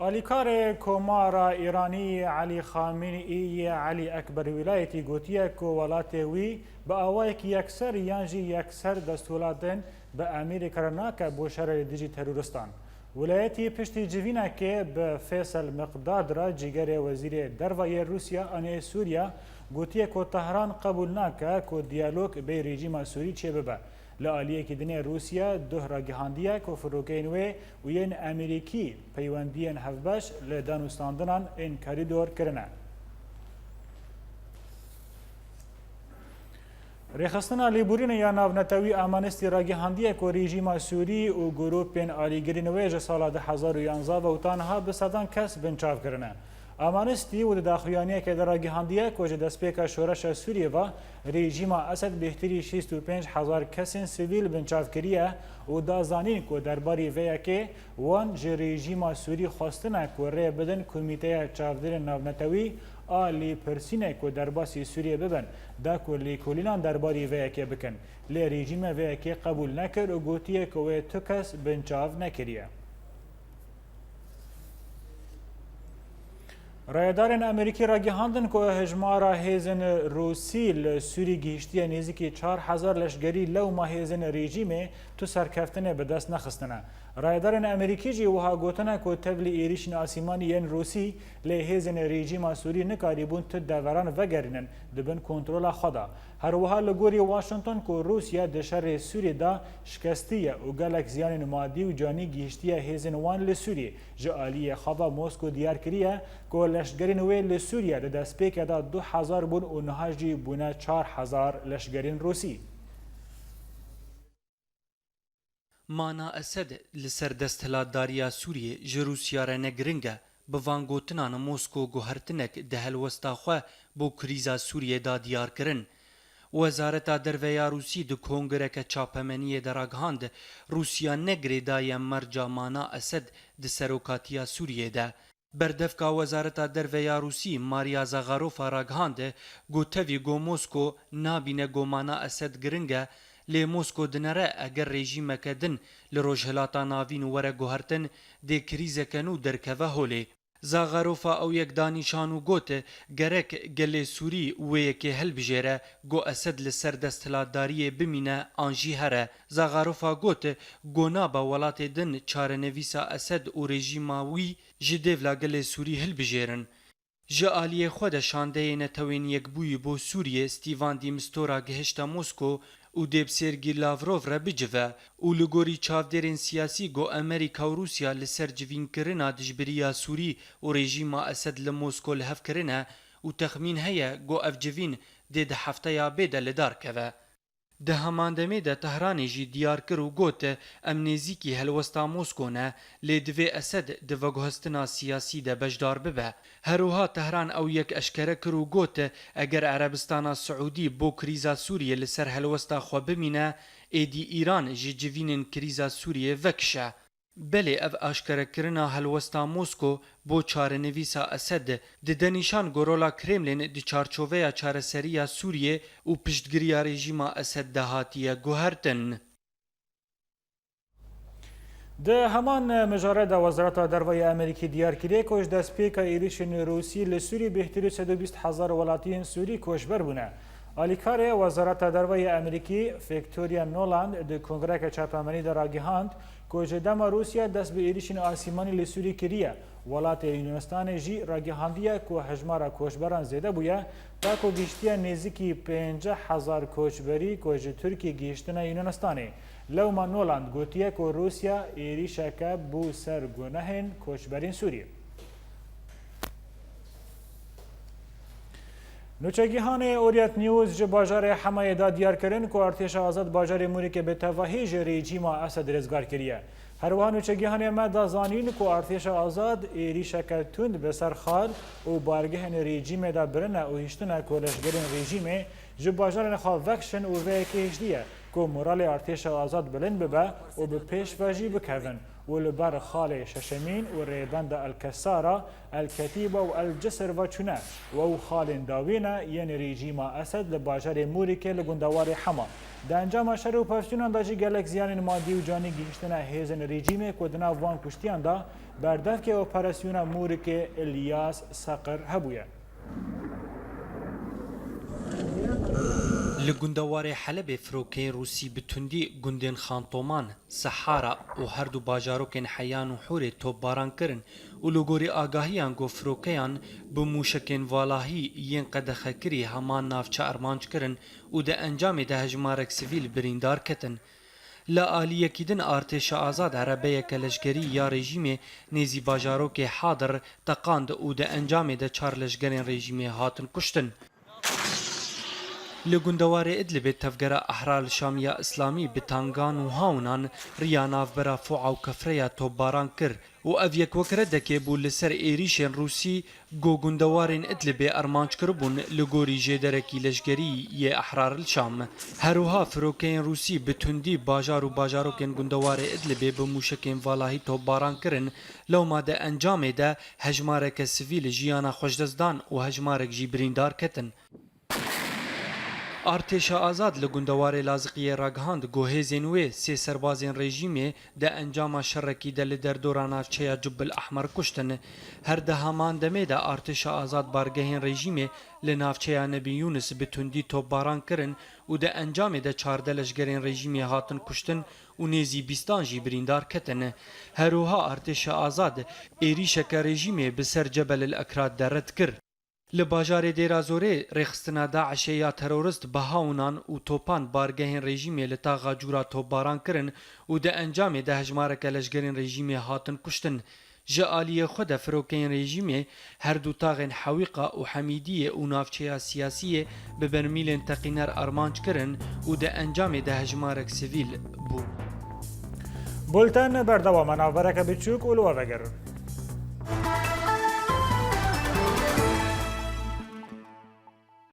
آلیکار کمارا ایرانی علی خامنه‌ای علی اکبر ولایتی گوتیه که ولات وی با آوای که یکسر یانجی یکسر دستولاتن به امریکا ناکه بو شر دیجی تروریستان ولایتی پشتی جوینا که به فیصل مقداد را جگر وزیر دروای روسیا آن سوریا گوتیه که تهران قبول ناکه که دیالوگ به رژیم سوری چه ببه لعالیه که دنیا روسیا ده را گهاندیه که فروکینوی و این امریکی پیوندین هفبش لدانوستاندنان این کاریدور کرنه. رخصتنا لیبورین یا ناونتوی امانستی را گهاندیه که رژیم سوری و گروپین آلیگرینوی جسال 2011 و تنها به صدان کس بنچاف کرنه. امانستی و داخلیانیه که در گهاندیه که دستپیک شورش سوریه و رژیم اسد بهتری 65,000 کس سیویل بنچاف کریه و دازانین که درباره ویا که وان ج رژیم سوری خواستنه که ری بدن کمیته چاودر ناونتوی آلی پرسینه که در باسی سوریه ببن دا که لیکولینان درباره ویا که بکن لی رژیم ویا که قبول نکر و گوتیه که وی تو کس بنچاف نکریه. رایدارن امریکی را گهاندن که هجمارا هیزن روسی لسوری گیشتی نزدیکی 4,000 لشگری لو ما هیزن رژیم تو سرکفتنه به دست نخستنه. رایدارن امریکی جی وها گوتنه که تبلی ایریشن آسیمانی ین روسی لی هیزن رژیم سوری نکاریبون تو دوران وگرنن دبن کنترول خدا. هر وها لگوری واشنطن که روسیا دشار سوری دا شکستیه و گلک زیان مادی و جانی گیشتی هیزن وان لسوری جالی خوابا موسکو دیار کریه که لشگرین وی لسوریا ده دست پیک دا 2000 بون و نهاجی بونه 4000 لشگرین روسی. مانا اسد لسر دستهلاتداریا سوریه جروسیا را نگرنگه بوان گوتنان موسکو گوهرتنک دهل وستاخوه بو کریزا سوریه دا دیار کرن. وزارتا درویا روسی دو کنگرک چاپمنی دراگهاند روسیا نگری دای مرجا مانا اسد ده سروکاتیا سوریه ده. بردفکا وزارتا درویا روسی ماریا زاغاروفا راگهاند گوتوی گو موسکو نابینه گومانا اسد گرنگه لی موسکو دنره اگر رژیم کدن لروجهلاتا ناوین وره گوهرتن ده کریزه کنو درکوه هولی. زاغاروفا او یک دانیشانو گوته گرک گل سوری و یکی هل بجیره گو اسد لسر دستهلاتداری بمینه آنجی هره. زاغاروفا گوته گو نابا ولات دن چارنویسا اسد و رژیماوی جدیولا گل سوری هل بجیرن. جالیه خود شانده نتوین یک بوی بو سوریه ستیوان دیمستورا گهشتا موسکو او دیب سرگی لاوروف را بجوه او لگوری چاودرین سیاسی گو امریکا و روسیا لسر جوین کرنا دجبریا سوری و رژیم اسد لموسکو لحف کرنه و تخمین هیا گو اف جوین ده هفته یا بیده لدار که ده هماندمه ده تهرانی جی دیار کرو گوته امنیزیکی هلوستا موسکو نه لیدوی اسد ده وگوهستنا سیاسی ده بجدار ببه. هروها تهران او یک اشکره کرو گوته اگر عربستان سعودی بو کریزا سوریه لسر هلوستا خو بمینه ایدی ایران جی جوینن کریزا سوریه وکشه. بله اف اشکره کرنا هلوستا موسکو بو چارنویسا اسد ده دنیشان گورولا کرملین ده چارچوویا چارسریا سوریه و پشتگیریا رژیما اسد دهاتیه گوهرتن. ده همان مجارد وزارت دروای امریکی دیار کریه کش دست پیک ایریشن روسی لسوری بهتری 120,000 ولاتین سوری کشبر بونه. آلیکار وزارت دروای امریکی فیکتوریا نولاند ده کنگره چاپمنی در آگهاند که جدام روسیا دست به ایریشن آسیمانی لسوری کریه ولات یونستان جی راگهاندیه که هجمارا کوچبران زیده بویه تا که گیشتیه نزدیکی 50,000 کوچبری که ترکی گیشتن یونستانه. لوما نولاند گوتیه که روسیا ایریشکه بو سر گناهن کوچبرین سوریه. نوچگیهان اوریت نیوز جه باجار حمایه دا دیار کرن که ارتش آزاد باجار موری که به توهی جه رژیم اسد رزگار کریه. هر وها نوچگیهان ما دا زانین که ارتش آزاد ایریشک تند به سر خال و بارگهن رژیم دا برنه و هشتنه کولشگرین رژیم جه باجار نخواه وکشن و ویکی هشدیه که مورال ارتش آزاد بلند ببه و به پیش واجی بکوین ولبر خال ششمين وريبند الكسارة الكتيبة والجسر وچونه و خال داوينه ين ريجيم أسد لباجر موريكي لغندوار حما ده انجام شر و پفشتونان دا جی گلک زیان مادی و جانی گیشتنا هیزن رژیم کدنا وان کشتیان دا بردف که اپراسیون مورک الیاس سقر هبویه. لگندوار حلب فروکین روسی بتوندی گندن خانتومان سحارا و هر دو باجاروکن حیان و حور توب باران کرن و لگوری آگاهیان گو فروکیان بموشکن والاهی ین قدخه کری همان نافچه ارمانج کرن و ده انجام ده هجمارک سیویل بریندار کتن. لا آلیه کدن ارتش آزاد عربه کلشگری یا رژیم نیزی باجاروک حاضر تقاند و ده انجام ده چار لشگرین رژیم هاتن کشتن. لگندوار ادلب تفجر احرار شامیه اسلامی بتانگان و هاونان ریاناف برا فوع و کفریا توباران کر و اویک وکرده که بو لسر ایریشن روسی گو گندوارین ادلب ارمانچ کربون لگوری جدرکی لشگری یه احرار الشام هروها فروکین روسی بتوندی باجار و باجاروکین گندوار ادلب بموشکین والاهی توباران کرن لو ماده انجام ده هجمارک سویل جیانا خوشدزدان و هجمارک جیبریندار کتن. ارتش آزاد لگندوار لازقیه راگهاند گوهزین و سه سربازین رژیمه ده انجام شرکی دل در دوران چیا جبل احمر کشتن هر ده همان دمه ده ارتش آزاد بارگهین رژیمه لنافچه نبی یونس بتوندی توپ باران کرن و ده انجام ده 14 لشگرین رژیمه هاتن کشتن و نیزی بیستان جی بریندار کتن هروها ارتش آزاد ایریشک رژیمه بسر جبل الاکراد درد کرد. لباجار دیرازوره رخصتنا داعش یا تروریست بهاونان و توپان بارگهین رژیمی لتاغا جورا توباران کرن و ده انجام ده هجمارک لشگرین رژیمی هاتن کشتن. جالیه خود فروکین رژیمی هر دو تاغن حویقه و حمیدیه و نافچه سیاسیه به برمیل تقینر ارمانج کرن و ده انجام ده هجمارک سیویل بو. بولتن بردوام نافبرک بچوک اولو بگرن.